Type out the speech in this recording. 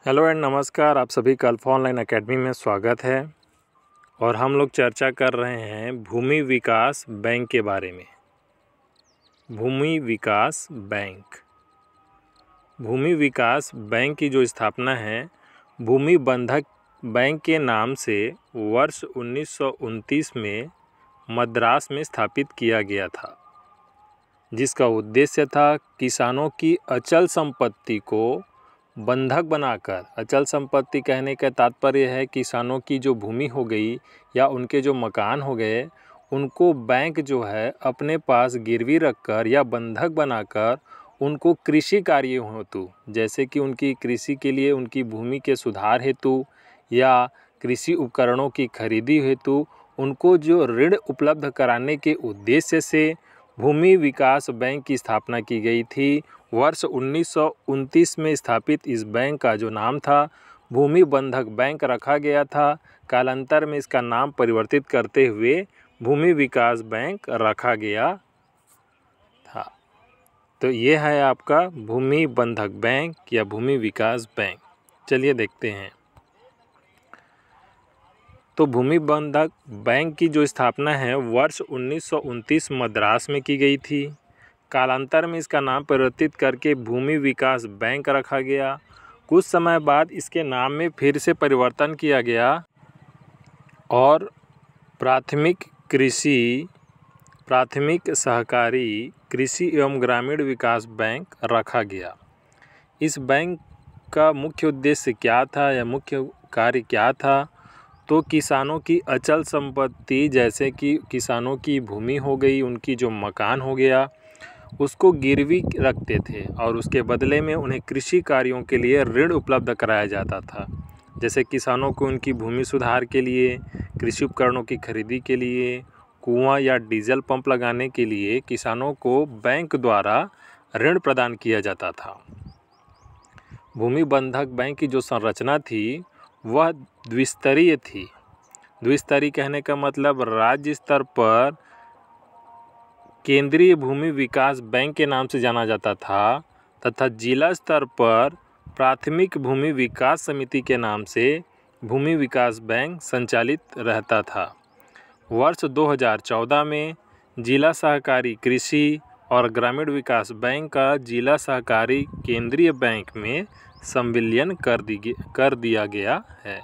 Hello and नमस्कार। आप सभी का अल्फा ऑनलाइन एकेडमी में स्वागत है। और हम लोग चर्चा कर रहे हैं भूमि विकास बैंक के बारे में। भूमि विकास बैंक। भूमि विकास बैंक की जो स्थापना है भूमि बंधक बैंक के नाम से वर्ष 1929 में मद्रास में स्थापित किया गया था, जिसका उद्देश्य था किसानों की अचल संपत्ति को बंधक बनाकर। अचल संपत्ति कहने का तात्पर्य है किसानों की जो भूमि हो गई या उनके जो मकान हो गए, उनको बैंक जो है अपने पास गिरवी रखकर या बंधक बनाकर उनको कृषि कार्य हेतु, जैसे कि उनकी कृषि के लिए उनकी भूमि के सुधार हेतु या कृषि उपकरणों की खरीदी हेतु उनको जो ऋण उपलब्ध कराने के उद्देश्य से भूमि विकास बैंक की स्थापना की गई थी। वर्ष 1929 में स्थापित इस बैंक का जो नाम था भूमि बंधक बैंक रखा गया था। कालांतर में इसका नाम परिवर्तित करते हुए भूमि विकास बैंक रखा गया था। तो ये है आपका भूमि बंधक बैंक या भूमि विकास बैंक। चलिए देखते हैं। तो भूमि बंधक बैंक की जो स्थापना है वर्ष 1929 मद्रास में की गई थी। कालांतर में इसका नाम परिवर्तित करके भूमि विकास बैंक रखा गया। कुछ समय बाद इसके नाम में फिर से परिवर्तन किया गया और प्राथमिक सहकारी कृषि एवं ग्रामीण विकास बैंक रखा गया। इस बैंक का मुख्य उद्देश्य क्या था या मुख्य कार्य क्या था? तो किसानों की अचल संपत्ति, जैसे कि किसानों की भूमि हो गई, उनकी जो मकान हो गया, उसको गिरवी रखते थे और उसके बदले में उन्हें कृषि कार्यों के लिए ऋण उपलब्ध कराया जाता था। जैसे किसानों को उनकी भूमि सुधार के लिए, कृषि उपकरणों की खरीदी के लिए, कुआं या डीजल पंप लगाने के लिए किसानों को बैंक द्वारा ऋण प्रदान किया जाता था। भूमि बंधक बैंक की जो संरचना थी वह द्विस्तरीय थी। द्विस्तरीय कहने का मतलब राज्य स्तर पर केंद्रीय भूमि विकास बैंक के नाम से जाना जाता था तथा जिला स्तर पर प्राथमिक भूमि विकास समिति के नाम से भूमि विकास बैंक संचालित रहता था। वर्ष 2014 में जिला सहकारी कृषि और ग्रामीण विकास बैंक का जिला सहकारी केंद्रीय बैंक में संविलियन कर दिया गया है।